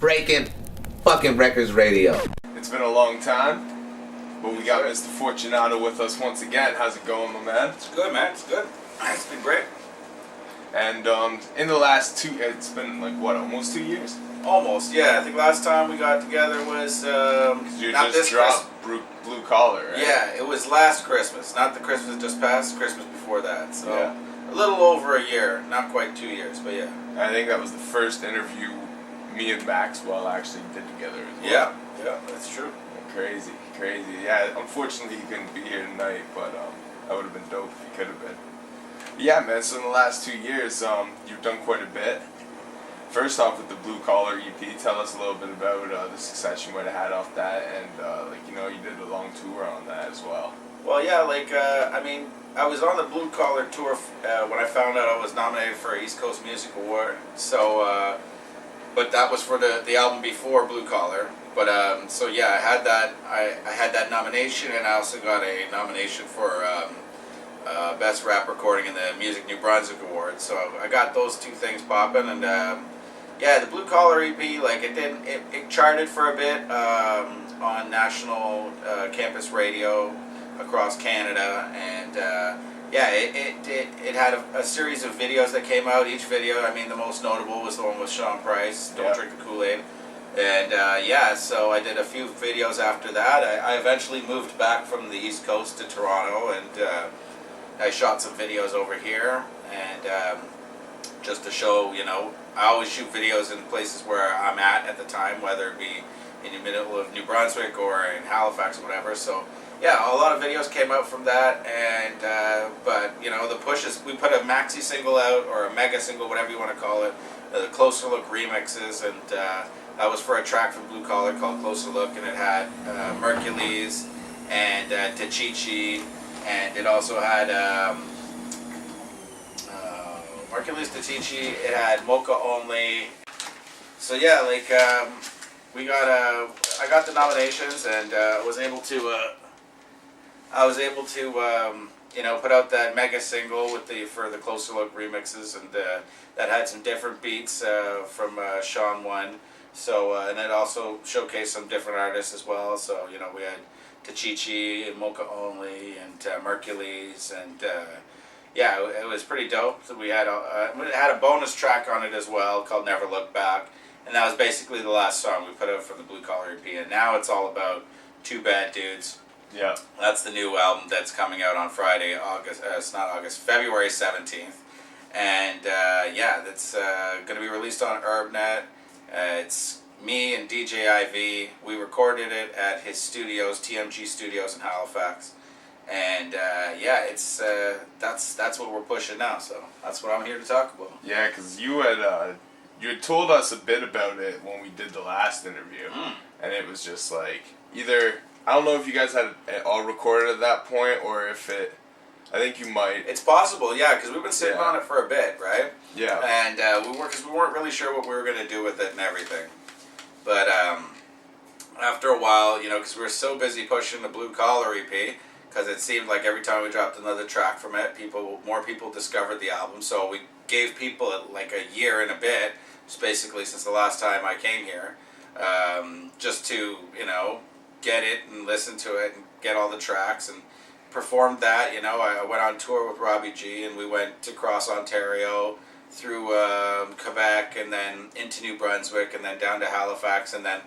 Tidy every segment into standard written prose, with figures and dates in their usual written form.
breaking fucking Wreckords radio. It's been a long time, but we got Mr. Fortunato with us once again. How's it going, my man? It's good, man. It's good. It's been great. And in the last it's been like what, almost 2 years? Almost, yeah. I think last time we got together was You not just this dropped Blue Collar, right? Yeah, it was last Christmas, not the Christmas just passed. Christmas before that. So Yeah. a little over a year, not quite 2 years, but yeah. I think that was the first interview me and Maxwell actually did together as well. Yeah, that's true. Crazy. Yeah, unfortunately he couldn't be here tonight, but that would have been dope if he could have been. Yeah, man, so in the last 2 years, you've done quite a bit. First off, with the Blue Collar EP, tell us a little bit about the success you might have had off that, and you did a long tour on that as well. Well, yeah, I was on the Blue Collar tour when I found out I was nominated for an East Coast Music Award. So, but that was for the album before Blue Collar. But so yeah, I had that nomination, and I also got a nomination for Best Rap Recording in the Music New Brunswick Awards. So I got those two things popping, and yeah, the Blue Collar EP, it charted for a bit on national campus radio across Canada, and yeah, it had a series of videos that came out. Each video, the most notable was the one with Sean Price, Don't Drink the Kool-Aid. And yeah, so I did a few videos after that. I eventually moved back from the East Coast to Toronto, and I shot some videos over here, and just to show, I always shoot videos in places where I'm at the time, whether it be in the middle of New Brunswick or in Halifax or whatever. So yeah, a lot of videos came out from that, and but the push is we put a maxi single out, or a mega single, whatever you want to call it, the Closer Look remixes, and that was for a track from Blue Collar called Closer Look, and it had Mercules and Tachichi, and it also had Mercules, Tachichi, it had Mocha Only. So yeah, we got I got the nominations, and was able to put out that mega single for the Closer Look remixes, and that had some different beats from Sean One. So and it also showcased some different artists as well. So we had Tachichi and Mocha Only and Mercules, and yeah, it was pretty dope. So we had a bonus track on it as well called Never Look Back, and that was basically the last song we put out from the Blue Collar EP. And now it's all about Two Bad Dudes. Yeah, that's the new album that's coming out on Friday, February 17th, and yeah, that's going to be released on UrbNet. It's me and DJ IV. We recorded it at his studios, TMG Studios in Halifax, and yeah, it's that's what we're pushing now. So that's what I'm here to talk about. Yeah, because you had told us a bit about it when we did the last interview, and it was just either. I don't know if you guys had it all recorded at that point, or if I think you might. It's possible, yeah, because we've been sitting on it for a bit, right? Yeah. And we weren't really sure what we were going to do with it and everything. But after a while, because we were so busy pushing the Blue Collar EP, because it seemed like every time we dropped another track from it, more people discovered the album. So we gave people a year and a bit, just basically since the last time I came here, just to, get it and listen to it and get all the tracks, and performed that. I went on tour with Robbie G, and we went across Ontario through Quebec, and then into New Brunswick, and then down to Halifax, and then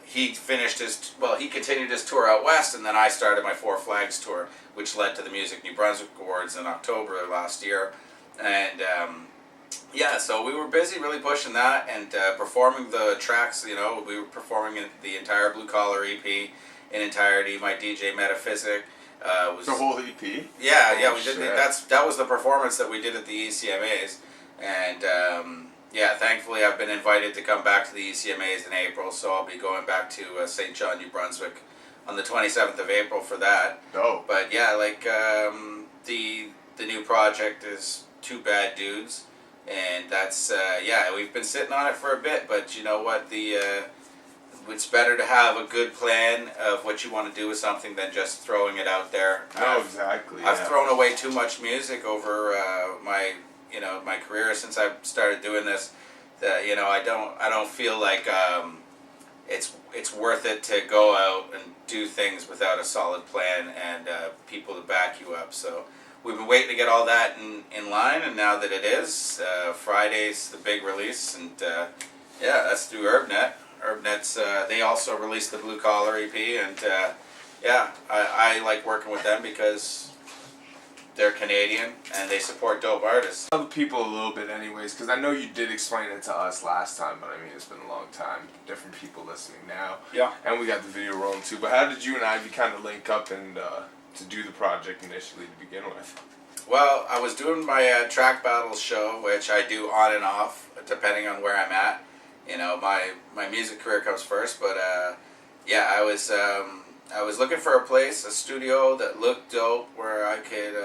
he continued his tour out west, and then I started my Four Flags tour, which led to the Music New Brunswick Awards in October of last year. And yeah, so we were busy really pushing that and performing the tracks. We were performing the entire Blue Collar EP in entirety. My DJ Metaphysic was the whole EP. Yeah, we did. That was the performance that we did at the ECMAs, and yeah, thankfully I've been invited to come back to the ECMAs in April, so I'll be going back to St. John, New Brunswick, on the 27th of April for that. Oh. But yeah, the new project is Two Bad Dudes. And that's, yeah, we've been sitting on it for a bit, but you know what, it's better to have a good plan of what you want to do with something than just throwing it out there. Exactly. I've thrown away too much music over my career since I started doing this I don't feel like it's worth it to go out and do things without a solid plan and people to back you up. So we've been waiting to get all that in line, and now that it is, Friday's the big release, and that's through UrbNet. UrbNet's they also released the Blue Collar EP, and I like working with them because they're Canadian and they support dope artists. Tell the people a little bit anyways, because I know you did explain it to us last time, but I mean, it's been a long time. Different people listening now. Yeah. And we got the video rolling too. But how did you and Ivy kind of link up and to do the project initially to begin with? Well, I was doing my track battles show, which I do on and off, depending on where I'm at. My music career comes first, but I was looking for a place, a studio that looked dope, where I could,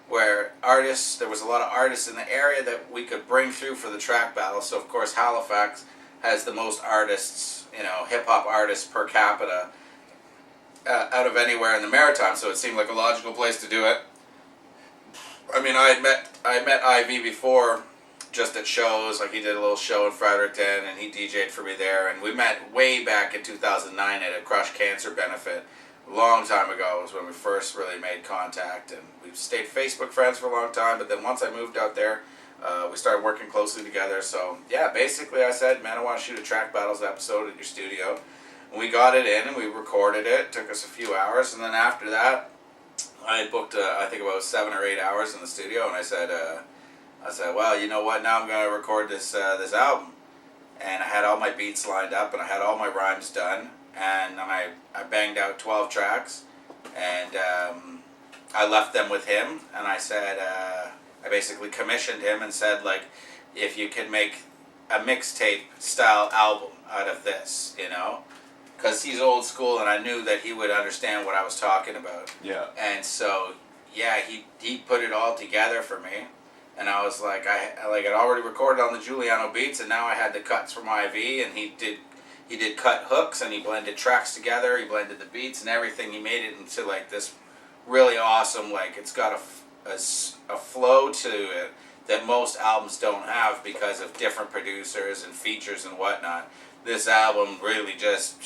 there was a lot of artists in the area that we could bring through for the track battle. So of course Halifax has the most artists, hip hop artists per capita out of anywhere in the Maritime. So it seemed like a logical place to do it. I mean, I had met Ivy before, just at shows. Like, he did a little show in Fredericton, and he DJ'd for me there. And we met way back in 2009 at a Crush Cancer benefit. A long time ago was when we first really made contact, and we've stayed Facebook friends for a long time. But then once I moved out there, we started working closely together. So yeah, basically I said, man, I want to shoot a track battles episode at your studio. And we got it in and we recorded it. It took us a few hours, and then after that, I had booked I think about 7 or 8 hours in the studio, and I said, well, you know what? Now I'm going to record this album. And I had all my beats lined up, and I had all my rhymes done, and I banged out 12 tracks, and I left them with him, and I said, I basically commissioned him and said, like, if you can make a mixtape style album out of this, because he's old school, and I knew that he would understand what I was talking about. Yeah. And so, yeah, he put it all together for me. And I was like, I'd already recorded on the Giuliano beats, and now I had the cuts from IV, and he did cut hooks, and he blended tracks together, he blended the beats and everything. He made it into like this really awesome, like, it's got a flow to it that most albums don't have because of different producers and features and whatnot. This album really just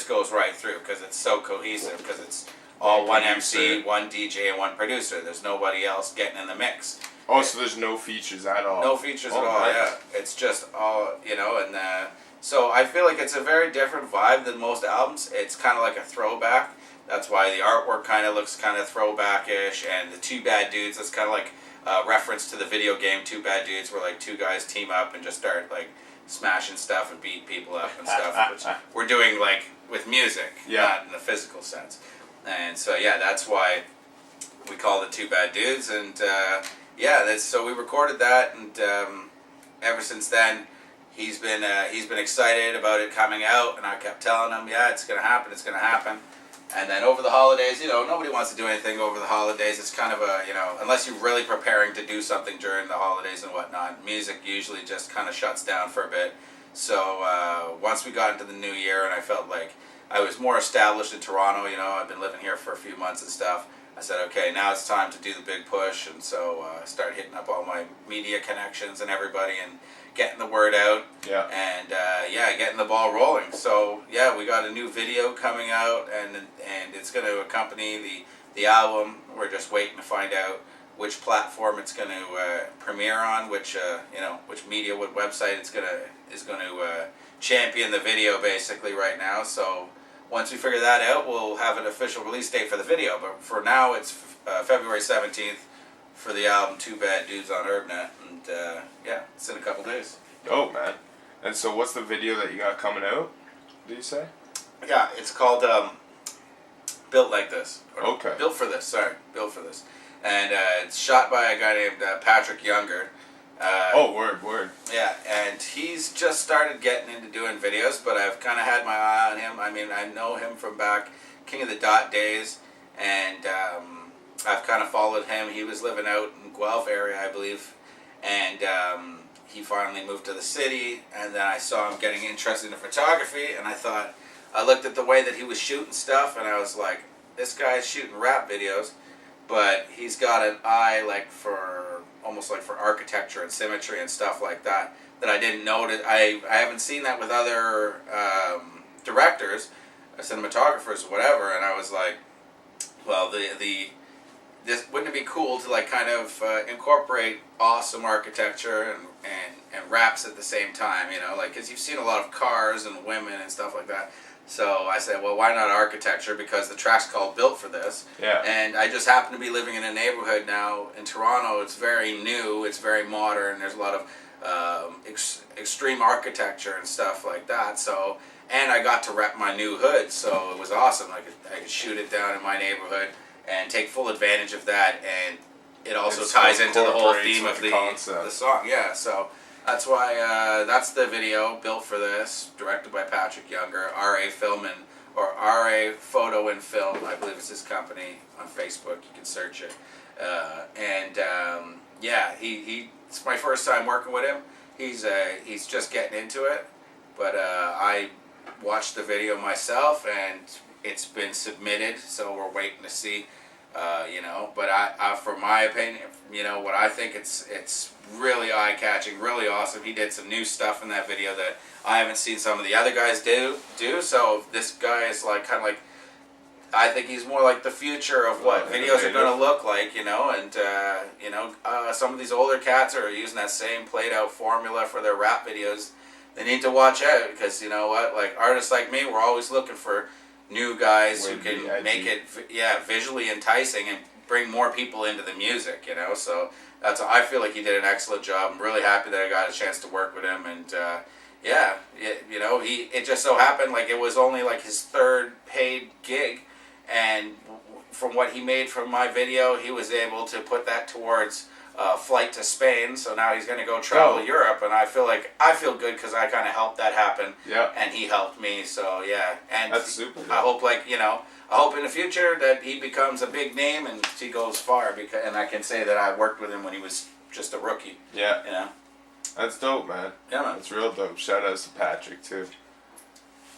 goes right through because it's so cohesive, because it's all one MC, one DJ, and one producer. There's nobody else getting in the mix. Oh, so there's no features at all? No features at all, yeah. It's just all, and so I feel like it's a very different vibe than most albums. It's kind of like a throwback. That's why the artwork kind of looks kind of throwback-ish, and the Two Bad Dudes, that's kind of like a reference to the video game Two Bad Dudes, where like two guys team up and just start like smashing stuff and beating people up and stuff, which we're doing like with music, not in the physical sense. And so yeah, that's why we call it Two Bad Dudes, and so we recorded that, and ever since then, he's been excited about it coming out, and I kept telling him, yeah, it's gonna happen. And then over the holidays, nobody wants to do anything over the holidays. It's kind of a, unless you're really preparing to do something during the holidays and whatnot, music usually just kind of shuts down for a bit. So once we got into the new year, and I felt like I was more established in Toronto, I've been living here for a few months and stuff, I said, okay, now it's time to do the big push. And so I started hitting up all my media connections and everybody and getting the word out. Yeah. And getting the ball rolling. So yeah, we got a new video coming out, and it's going to accompany the album. We're just waiting to find out which platform it's going to premiere on, which media, what website is going to champion the video basically right now. So once we figure that out, we'll have an official release date for the video. But for now, it's February 17th for the album Two Bad Dudes on UrbNet. And it's in a couple days. Oh, man. And so what's the video that you got coming out, do you say? Yeah, it's called Built Like This. Okay. Built for This, Built for This. And it's shot by a guy named Patrick Younger. Word. Yeah, and he's just started getting into doing videos, but I've kind of had my eye on him. I mean, I know him from back King of the Dot days, and I've kind of followed him. He was living out in Guelph area, I believe, and he finally moved to the city, and then I saw him getting interested in photography, and I looked at the way that he was shooting stuff, and I was like, this guy's shooting rap videos, but he's got an eye almost like for architecture and symmetry and stuff like that that I didn't notice. I haven't seen that with other directors, cinematographers, or whatever. And I was like, well, this wouldn't it be cool to like kind of incorporate awesome architecture and raps at the same time, you know, like because you've seen a lot of cars and women and stuff like that. So I said, well, why not architecture? Because the track's called Built for This. Yeah. And I just happen to be living in a neighborhood now in Toronto. It's very new. It's very modern. There's a lot of extreme architecture and stuff like that. So, and I got to rep my new hood, so it was awesome. I could shoot it down in my neighborhood and take full advantage of that. And it also ties into the whole theme of the song. Yeah. So. That's why, that's the video, Built for This, directed by Patrick Younger, RA Film or RA Photo and Film, I believe it's his company on Facebook, you can search it. Yeah, it's my first time working with him. He's just getting into it, but I watched the video myself and it's been submitted, so we're waiting to see. You know, but I, for my opinion, you know, what I think it's really eye-catching, really awesome. He did some new stuff in that video that I haven't seen some of the other guys do. So this guy is like kind of like, I think he's more like the future of what videos are going to look like, you know, and you know, some of these older cats are using that same played-out formula for their rap videos. They need to watch out because you know what, like artists like me, we're always looking for new guys who can make it, visually enticing and bring more people into the music, you know. So I feel like he did an excellent job. I'm really happy that I got a chance to work with him, and you know, it just so happened like it was only like his third paid gig, and from what he made from my video, he was able to put that towards flight to Spain. So now he's going to go travel Europe, and I feel good because I kind of helped that happen. Yeah. And he helped me. So yeah, and that's super good. I hope I hope in the future that he becomes a big name and he goes far. And I can say that I worked with him when he was just a rookie. Yeah. You know. That's dope, man. Yeah, man. That's real dope. Shout outs to Patrick too.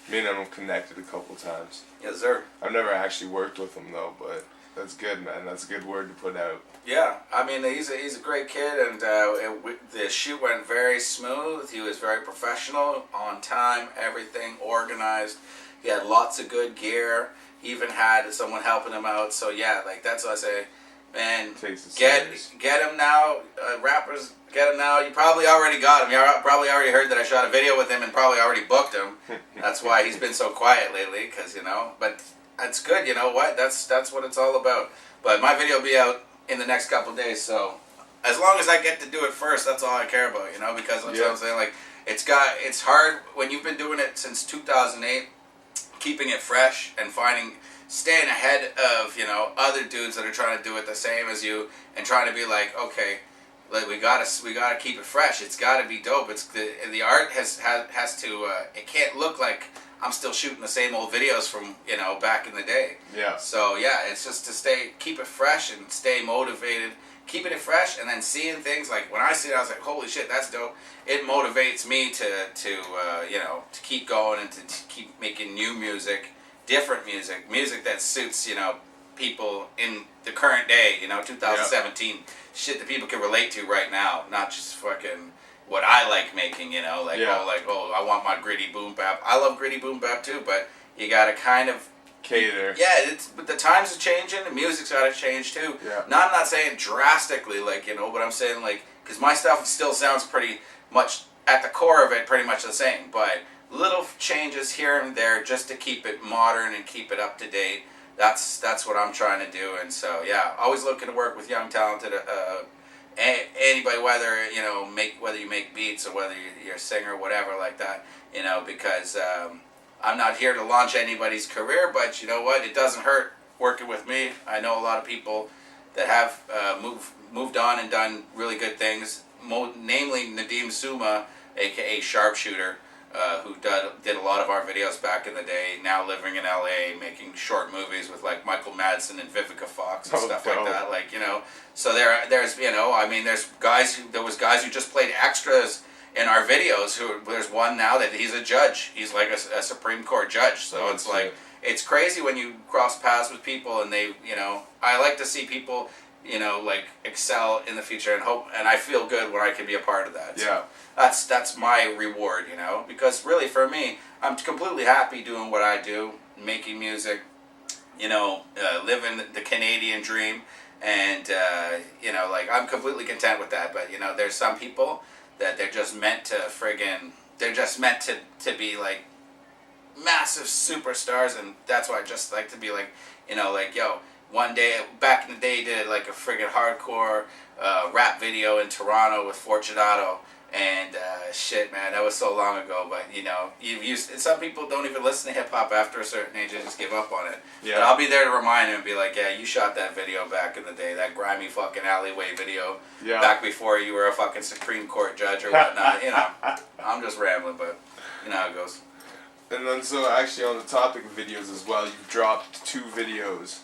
Me and him have connected a couple times. Yes, sir. I've never actually worked with him though, but that's good, man. That's a good word to put out. Yeah, I mean he's a great kid, and the shoot went very smooth. He was very professional, on time, everything organized. He had lots of good gear. He even had someone helping him out. So yeah, like that's what I say, man. Get him now, rappers. Get him now. You probably already got him. You probably already heard that I shot a video with him and probably already booked him. That's why he's been so quiet lately, because you know. But that's good. You know what? That's what it's all about. But my video will be out in the next couple of days, so as long as I get to do it first, that's all I care about, you know, because that's what I'm saying, like, it's hard when you've been doing it since 2008, keeping it fresh and staying ahead of, you know, other dudes that are trying to do it the same as you and trying to be like, okay, like we gotta keep it fresh, it's gotta be dope, the art has to, it can't look like I'm still shooting the same old videos from, you know, back in the day. Yeah. So yeah, it's just to keep it fresh and stay motivated, keeping it fresh, and then seeing things like when I see it, I was like, holy shit, that's dope. It motivates me to you know, to keep going and to keep making new music, different music that suits, you know, people in the current day, you know, 2017, shit that people can relate to right now, not just fucking what I like making, you know, like I want my gritty boom bap. I love gritty boom bap too, but you gotta kind of cater. Yeah, but the times are changing. The music's gotta change too. Yeah. Now I'm not saying drastically, like, you know, but I'm saying like, because my stuff still sounds pretty much at the core of it, pretty much the same, but little changes here and there just to keep it modern and keep it up to date. That's what I'm trying to do, and so yeah, always looking to work with young, talented. Anybody, whether you make beats or whether you're a singer, whatever like that, you know, because I'm not here to launch anybody's career, but you know what, it doesn't hurt working with me. I know a lot of people that have moved on and done really good things, namely Nadim Suma, aka Sharpshooter, who did a lot of our videos back in the day, now living in LA, making short movies with like Michael Madsen and Vivica Fox and stuff like that, like, you know. So there's, you know, I mean, there was guys who just played extras in our videos. There's one now that he's a judge. He's like a Supreme Court judge. So it's like, it's crazy when you cross paths with people and they, you know, I like to see people like excel in the future and hope, and I feel good when I can be a part of that. Yeah. So that's my reward, because really for me, I'm completely happy doing what I do, making music, living the Canadian dream, and I'm completely content with that. But there's some people that they're just meant to to be like massive superstars, and that's why I just like to be like, yo, one day back in the day, did like a friggin' hardcore rap video in Toronto with Fortunato, and shit, man, that was so long ago. But some people don't even listen to hip hop after a certain age; they just give up on it. Yeah. But I'll be there to remind him and be like, yeah, you shot that video back in the day, that grimy fucking alleyway video, back before you were a fucking Supreme Court judge or whatnot. I'm just rambling, but you know how it goes. And then, so actually, on the topic of videos as well, you've dropped 2 videos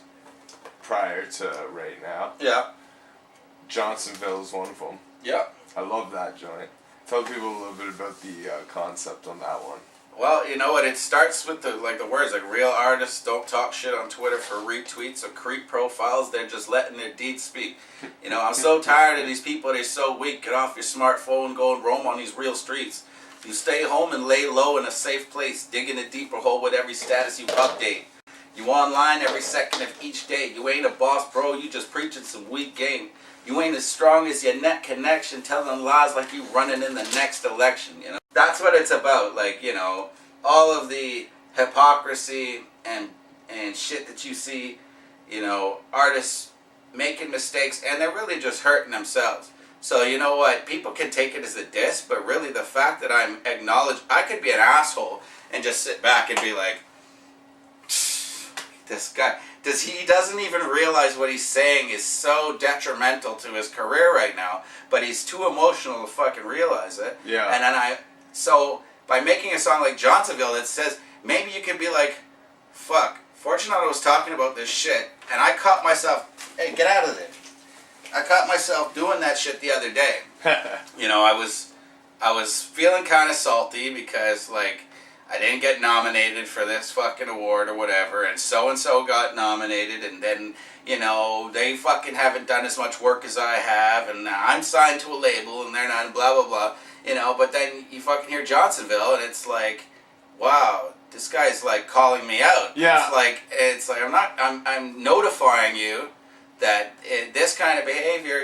prior to right now. Yeah. Johnsonville is one of them. Yeah. I love that joint. Tell people a little bit about the concept on that one. Well, you know what? It starts with the words like real artists don't talk shit on Twitter for retweets or creep profiles. They're just letting their deeds speak. I'm so tired of these people. They're so weak. Get off your smartphone, go and roam on these real streets. You stay home and lay low in a safe place, digging a deeper hole with every status you update. You online every second of each day. You ain't a boss, bro. You just preaching some weak game. You ain't as strong as your net connection, telling lies like you running in the next election. That's what it's about. All of the hypocrisy and shit that you see. Artists making mistakes, and they're really just hurting themselves. So you know what? People can take it as a diss, but really the fact that I'm acknowledged, I could be an asshole and just sit back and be like, this guy, he doesn't even realize what he's saying is so detrimental to his career right now, but he's too emotional to fucking realize it. Yeah. And then so by making a song like Johnsonville that says, maybe you can be like, fuck, Fortunato was talking about this shit, and I caught myself, hey, get out of there. I caught myself doing that shit the other day. I was feeling kind of salty because, I didn't get nominated for this fucking award or whatever, and so got nominated, and then, they fucking haven't done as much work as I have, and I'm signed to a label, and they're not, blah, blah, blah, but then you fucking hear Johnsonville, and it's like, wow, this guy's, calling me out. Yeah. It's like, I'm notifying you that this kind of behavior,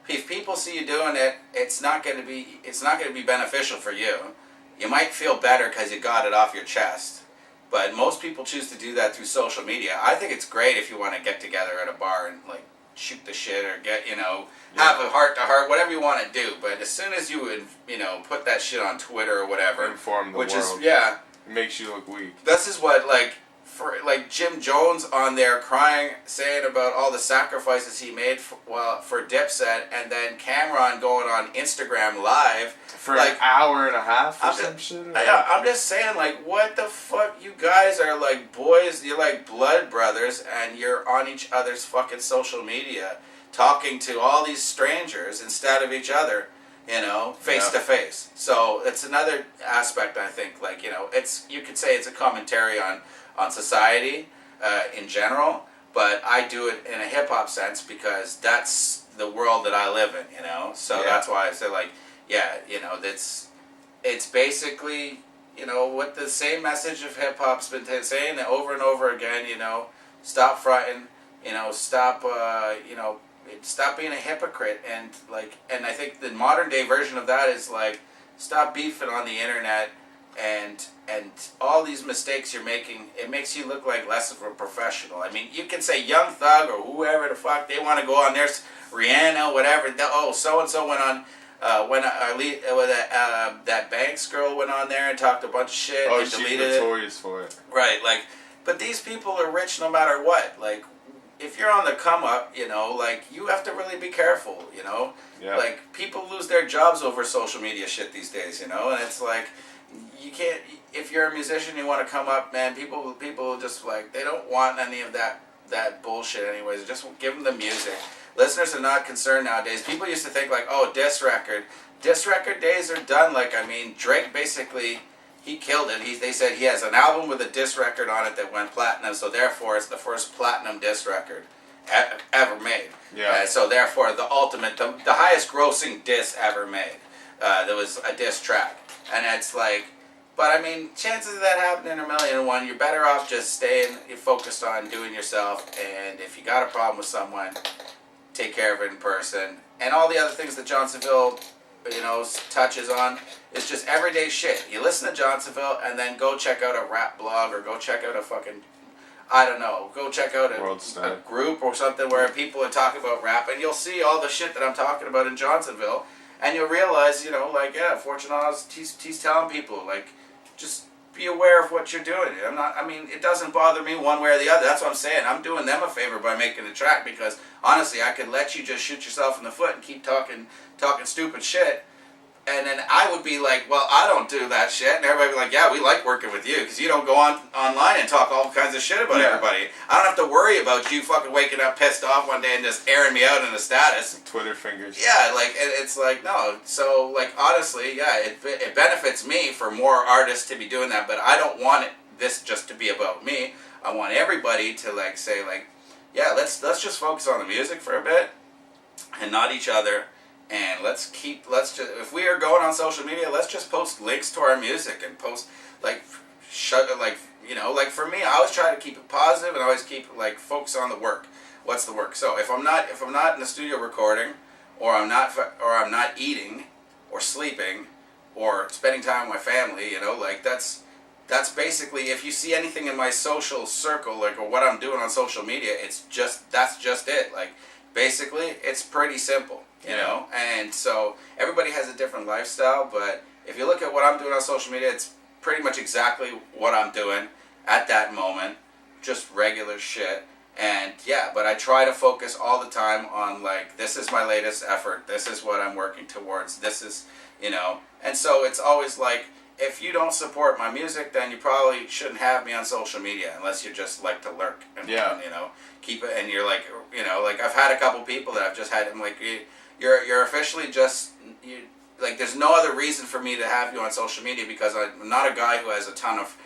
if people see you doing it, it's not going to be beneficial for you. You might feel better because you got it off your chest, but most people choose to do that through social media. I think it's great if you want to get together at a bar and shoot the shit or get have a heart to heart, whatever you want to do. But as soon as you would put that shit on Twitter or whatever, inform the world, it makes you look weak. This is what for Jim Jones on there crying, saying about all the sacrifices he made for Dipset, and then Cameron going on Instagram Live for an hour and a half or some shit. I'm just saying, what the fuck? You guys are boys. You're blood brothers, and you're on each other's fucking social media, talking to all these strangers instead of each other. Face to face. So it's another aspect. I think, you could say it's a commentary on society in general, but I do it in a hip-hop sense because that's the world that I live in, so that's why I say it's basically what the same message of hip-hop's been saying over and over again, stop fronting, stop being a hypocrite, and I think the modern day version of that is stop beefing on the internet. And all these mistakes you're making, it makes you look like less of a professional. I mean, you can say Young Thug or whoever the fuck they want to go on there, Rihanna, whatever. So and so went on that Banks girl went on there and talked a bunch of shit. Oh, and she's deleted notorious for it. Right, but these people are rich no matter what. If you're on the come up, you have to really be careful. Yeah. People lose their jobs over social media shit these days. And it's you can't, if you're a musician, you want to come up, man, people just they don't want any of that bullshit anyways. Just give them the music. Listeners are not concerned nowadays. People used to think diss record days are done. Drake basically, he killed it. They said he has an album with a diss record on it that went platinum, so therefore it's the first platinum diss record. ever made. Yeah. So therefore, the ultimate, the highest grossing diss ever made. There was a diss track, and it's like, but I mean, chances of that happening are 1,000,000 to 1. You're better off just staying focused on doing yourself, and if you got a problem with someone, take care of it in person. And all the other things that Johnsonville, touches on is just everyday shit. You listen to Johnsonville, and then go check out a rap blog, or go check out a fucking, I don't know, go check out a group or something where people are talking about rap, and you'll see all the shit that I'm talking about in Johnsonville, and you'll realize, Fortunato's, he's telling people, like, just be aware of what you're doing. It doesn't bother me one way or the other. That's what I'm saying. I'm doing them a favor by making the track, because honestly, I could let you just shoot yourself in the foot and keep talking stupid shit, and then I would be like, well, I don't do that shit, and everybody would be like, yeah, we like working with you, because you don't go online and talk all kinds of shit about everybody. I don't have to worry about you fucking waking up pissed off one day and just airing me out in a status. Twitter fingers. Yeah, like, it's like, no. So, like, honestly, yeah, it benefits me for more artists to be doing that, but I don't want this just to be about me. I want everybody to, like, say, like, yeah, let's just focus on the music for a bit, and not each other. And if we are going on social media, let's just post links to our music and post, like, for me, I always try to keep it positive, and I always keep, like, focus on the work. What's the work? So if I'm not in the studio recording, or I'm not eating, or sleeping, or spending time with my family, that's basically, if you see anything in my social circle, like, or what I'm doing on social media, that's just it. Like, basically, it's pretty simple. And so everybody has a different lifestyle, but if you look at what I'm doing on social media, it's pretty much exactly what I'm doing at that moment, just regular shit. And yeah, but I try to focus all the time on, like, this is my latest effort, this is what I'm working towards, this is, and so it's always like, if you don't support my music, then you probably shouldn't have me on social media, unless you just like to lurk and keep it, and you're like, like, I've had a couple people that I've just had, I'm like, you're officially just, like, there's no other reason for me to have you on social media, because I'm not a guy who has a ton of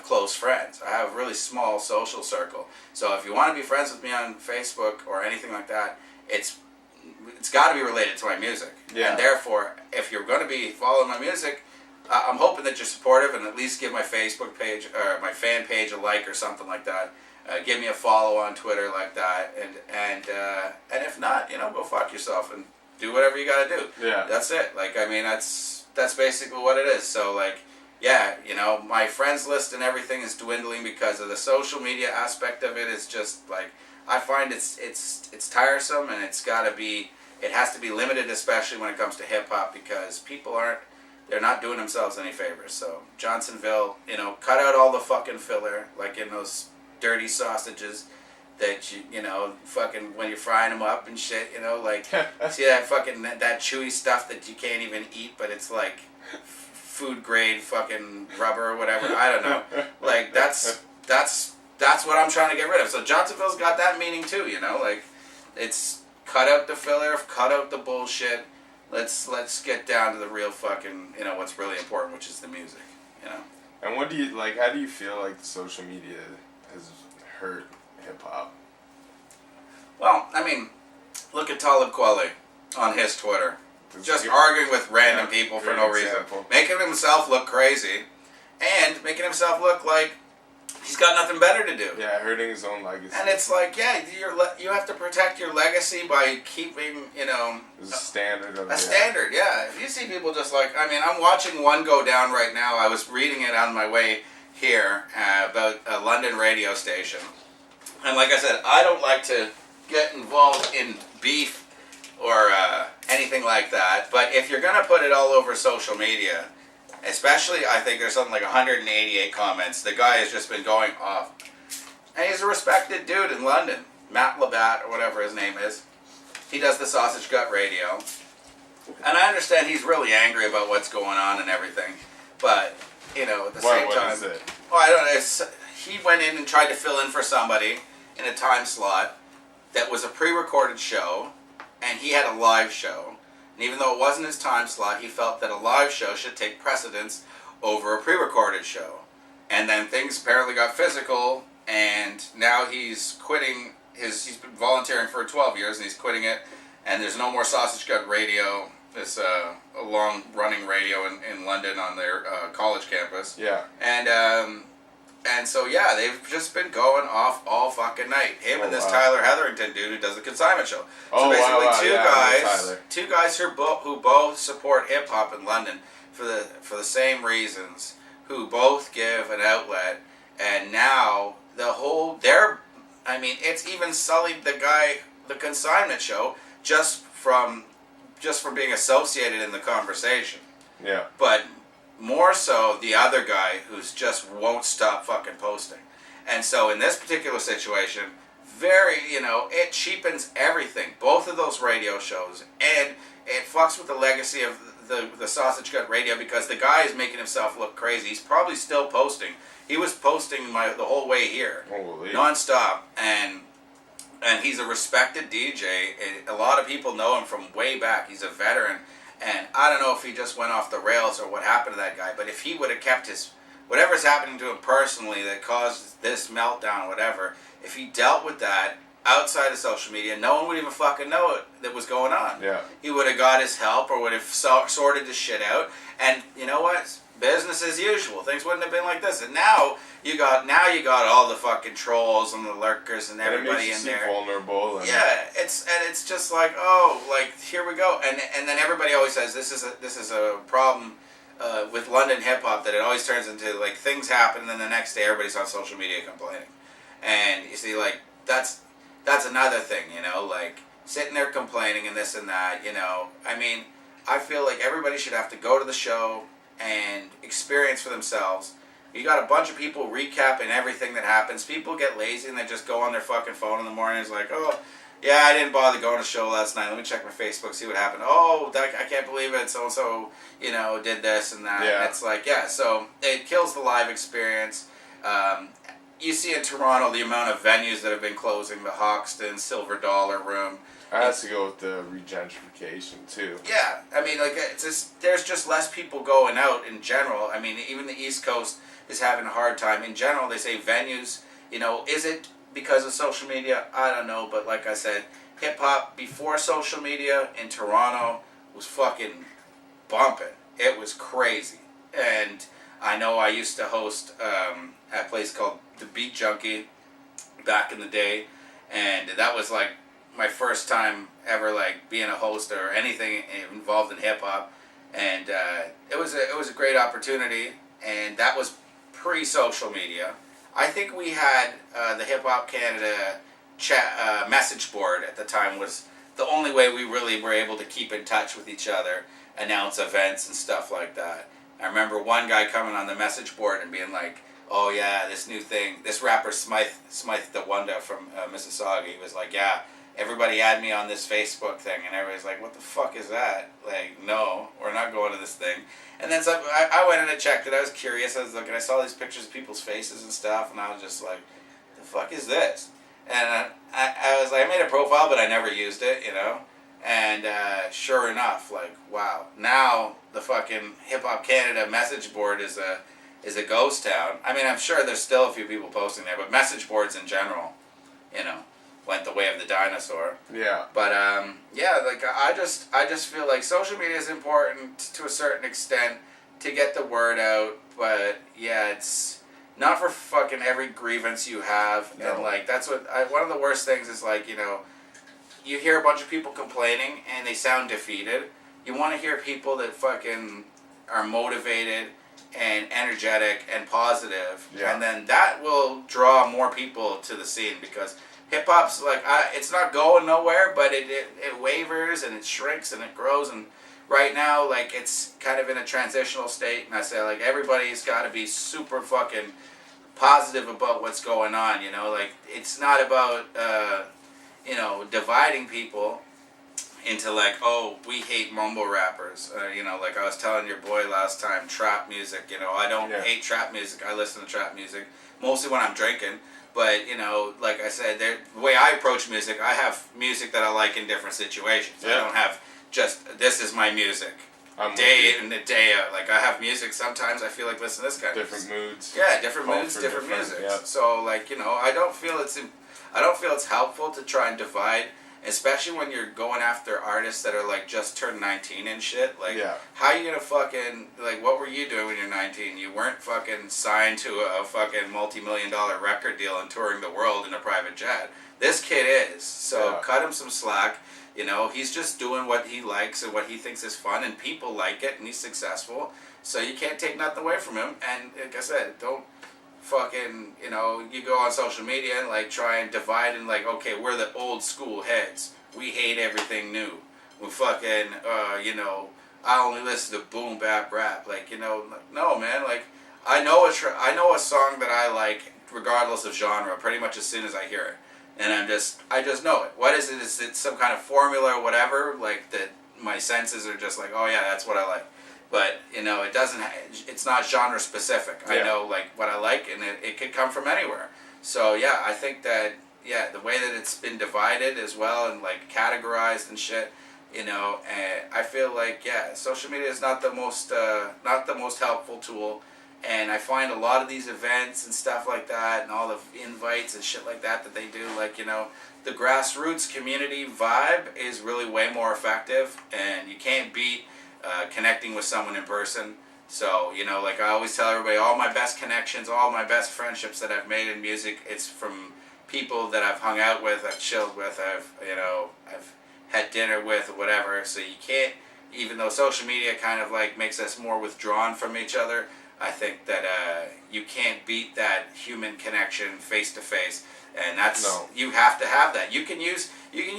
close friends. I have a really small social circle. So if you want to be friends with me on Facebook or anything like that, it's got to be related to my music. Yeah. And therefore, if you're going to be following my music, I'm hoping that you're supportive, and at least give my Facebook page or my fan page a like or something like that. Give me a follow on Twitter like that, and if not, go fuck yourself and do whatever you gotta do. Yeah. That's it. Like, that's basically what it is. So, like, yeah, my friends list and everything is dwindling because of the social media aspect of it. Is just like, I find it's tiresome, and it has to be limited, especially when it comes to hip hop, because they're not doing themselves any favors. So Johnsonville, cut out all the fucking filler, like in those dirty sausages that fucking, when you're frying them up and shit, like, see that chewy stuff that you can't even eat, but it's like food grade fucking rubber or whatever. I don't know. Like, that's what I'm trying to get rid of. So Johnsonville's got that meaning too, like, it's cut out the filler, cut out the bullshit. Let's get down to the real fucking, what's really important, which is the music, And what do you, like, how do you feel like social media has hurt hip-hop? Well, look at Talib Kweli on his Twitter. Just arguing with random people for no reason. Making himself look crazy, and making himself look like he's got nothing better to do. Yeah, hurting his own legacy. And it's like, yeah, you have to protect your legacy by keeping, a standard. Standard, yeah. If you see people just like, I'm watching one go down right now. I was reading it on my way here about a London radio station. And like I said, I don't like to get involved in beef or anything like that. But if you're going to put it all over social media, especially, I think there's something like 188 comments. The guy has just been going off. And he's a respected dude in London. Matt Labatt, or whatever his name is. He does the Sausage Gut Radio. And I understand he's really angry about what's going on and everything. But, at the same time... What is it? Oh, I don't know. He went in and tried to fill in for somebody in a time slot that was a pre-recorded show. And he had a live show. And even though it wasn't his time slot, he felt that a live show should take precedence over a pre-recorded show. And then things apparently got physical, and now he's quitting he's been volunteering for 12 years and he's quitting it, and there's no more Sausage Gut Radio. It's a long-running radio in London on their college campus. Yeah. And so, yeah, they've just been going off all fucking night. Him and this Tyler Hetherington dude who does the consignment show. So basically two guys who both support hip-hop in London for the same reasons, who both give an outlet, and now it's even sullied the consignment show just from being associated in the conversation. Yeah. But more so the other guy who's just won't stop fucking posting. And so in this particular situation, it cheapens everything. Both of those radio shows, and it fucks with the legacy of the Sausage Gut Radio, because the guy is making himself look crazy. He's probably still posting. He was posting the whole way here, non-stop, and he's a respected DJ. A lot of people know him from way back. He's a veteran, and I don't know if he just went off the rails or what happened to that guy, but if he would have kept whatever's happening to him personally that caused this meltdown or whatever, if he dealt with that outside of social media, no one would even fucking know that was going on. Yeah. He would have got his help or would have sorted the shit out, and you know what? Business as usual. Things wouldn't have been like this. And now you got all the fucking trolls and the lurkers and everybody in there. Vulnerable. Yeah, it's just like, here we go. And then everybody always says this is a problem with London hip hop, that it always turns into like things happen and then the next day everybody's on social media complaining. And you see, like that's another thing, like sitting there complaining and this and that, I mean, I feel like everybody should have to go to the show and experience for themselves. You got a bunch of people recapping everything that happens. People get lazy and they just go on their fucking phone in the morning. It's like, oh, yeah, I didn't bother going to the show last night. Let me check my Facebook, see what happened. Oh, I can't believe it. So-and-so, did this and that. Yeah. And it's like, yeah, so it kills the live experience. You see in Toronto the amount of venues that have been closing, the Hoxton, Silver Dollar Room. I have to go with the regentrification too. Yeah, I mean, like there's just less people going out in general. I mean, even the East Coast is having a hard time. In general, they say venues. Is it because of social media? I don't know, but like I said, hip hop before social media in Toronto was fucking bumping. It was crazy, and I know I used to host at a place called the Beat Junkie back in the day, and that was like my first time ever like being a host or anything involved in hip hop, and it was a great opportunity, and that was pre-social media. I think we had the Hip Hop Canada chat message board at the time was the only way we really were able to keep in touch with each other, announce events and stuff like that. I remember one guy coming on the message board and being like, oh yeah, this new thing, this rapper Smythe the Wonder from Mississauga, he was like, yeah, everybody add me on this Facebook thing, and everybody's like, what the fuck is that? Like, no, we're not going to this thing. And then so I went in and checked it. I was curious. I was looking. I saw these pictures of people's faces and stuff, and I was just like, the fuck is this? And I was like, I made a profile, but I never used it, And sure enough, like, wow. Now the fucking Hip Hop Canada message board is a ghost town. I mean, I'm sure there's still a few people posting there, but message boards in general, went the way of the dinosaur. Yeah. But yeah, like I just feel like social media is important to a certain extent to get the word out, but yeah, it's not for fucking every grievance you have. No. And like that's one of the worst things is like, you hear a bunch of people complaining and they sound defeated. You want to hear people that fucking are motivated and energetic and positive, and then that will draw more people to the scene, because hip-hop's like, it's not going nowhere, but it wavers and it shrinks and it grows, and right now, like, it's kind of in a transitional state, and I say, like, everybody's got to be super fucking positive about what's going on, like, it's not about, dividing people into, like, oh, we hate mumble rappers, like I was telling your boy last time, trap music, I don't hate trap music, I listen to trap music, mostly when I'm drinking. But, like I said, the way I approach music, I have music that I like in different situations. Yeah. I don't have just, this is my music. Day in and day out. Like, I have music, sometimes I feel like listening to this kind of music. Different moods. Yeah, different moods, different music. Yeah. So, like, I don't feel I don't feel it's helpful to try and divide, especially when you're going after artists that are like just turned 19 and shit. Like, how you gonna fucking, like, what were you doing when you're 19? You weren't fucking signed to a fucking multi-million-dollar record deal and touring the world in a private jet. This kid is. So cut him some slack. You know, he's just doing what he likes and what he thinks is fun, and people like it, and he's successful. So you can't take nothing away from him. And like I said, don't fucking, you know, you go on social media and like try and divide and like, okay, we're the old school heads. We hate everything new. We fucking, you know, I only listen to boom bap rap. Like, you know, no, man. Like, I know a song that I like regardless of genre pretty much as soon as I hear it. And I just know it. What is it? Is it some kind of formula or whatever? Like that my senses are just like, oh yeah, that's what I like. But, you know, it's not genre specific. I know like what I like, and it could come from anywhere. So yeah, I think that, yeah, the way that it's been divided as well and like categorized and shit, you know, I feel like, yeah, social media is not the most helpful tool. And I find a lot of these events and stuff like that and all the invites and shit like that they do, like, you know, the grassroots community vibe is really way more effective, and you can't beat connecting with someone in person. So, you know, like I always tell everybody, all my best connections, all my best friendships that I've made in music, it's from people that I've hung out with, I've chilled with, I've had dinner with or whatever. So you can't, even though social media kind of like makes us more withdrawn from each other, I think that you can't beat that human connection face to face, and that's you have to have that. You can use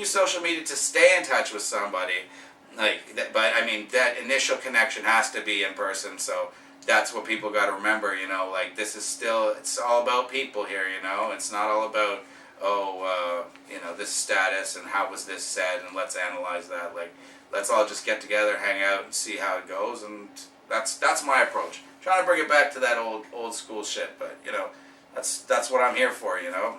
social media to stay in touch with somebody, like that, but I mean that initial connection has to be in person. So that's what people got to remember. You know, like this is still, it's all about people here. You know, it's not all about you know, this status and how was this said and let's analyze that. Like, let's all just get together, hang out, and see how it goes. And that's my approach. Trying to bring it back to that old school shit, but you know, that's what I'm here for. You know,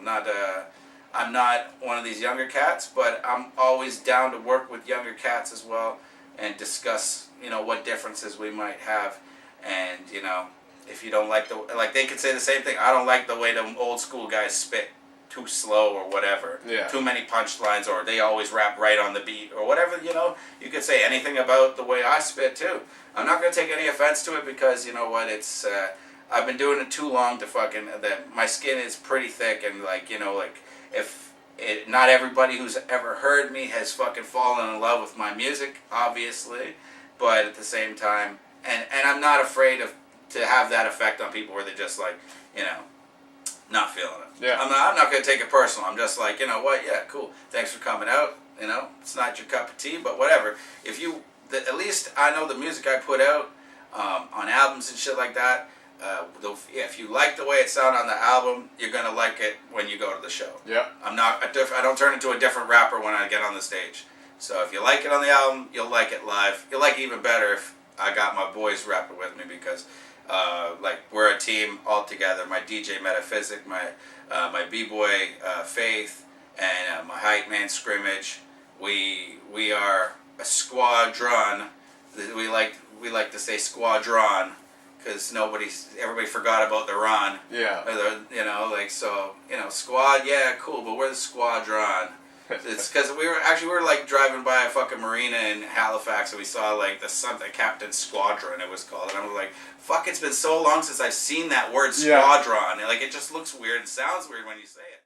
I'm not one of these younger cats, but I'm always down to work with younger cats as well and discuss, you know, what differences we might have. And you know, if you don't like like they could say the same thing. I don't like the way the old school guys spit, too slow or whatever. Too many punchlines, or they always rap right on the beat or whatever. You know, you could say anything about the way I spit too. I'm not going to take any offense to it, because you know what, it's I've been doing it too long to fucking, that my skin is pretty thick, and like, you know, like if not everybody who's ever heard me has fucking fallen in love with my music, obviously, but at the same time, and I'm not afraid to have that effect on people where they're just like, you know, not feeling it. Yeah. I'm not going to take it personal. I'm just like, you know what, yeah, cool, thanks for coming out, you know, it's not your cup of tea, but whatever. If you, at least I know the music I put out on albums and shit like that, if you like the way it sounded on the album, you're going to like it when you go to the show. Yeah. I don't turn into a different rapper when I get on the stage. So if you like it on the album, you'll like it live. You'll like it even better if I got my boys rapping with me, because like we're a team all together. My DJ Metaphysic, my B-boy Faith, and my hype man Scrimmage. We are a squadron. We like to say squadron, because everybody forgot about the Ron. Yeah. You know, like, so, you know, squad, yeah, cool, but we're the squadron. It's because we were like driving by a fucking marina in Halifax, and we saw like the Captain Squadron, it was called, and I was like, fuck, it's been so long since I've seen that word squadron. Like, it just looks weird, it sounds weird when you say it.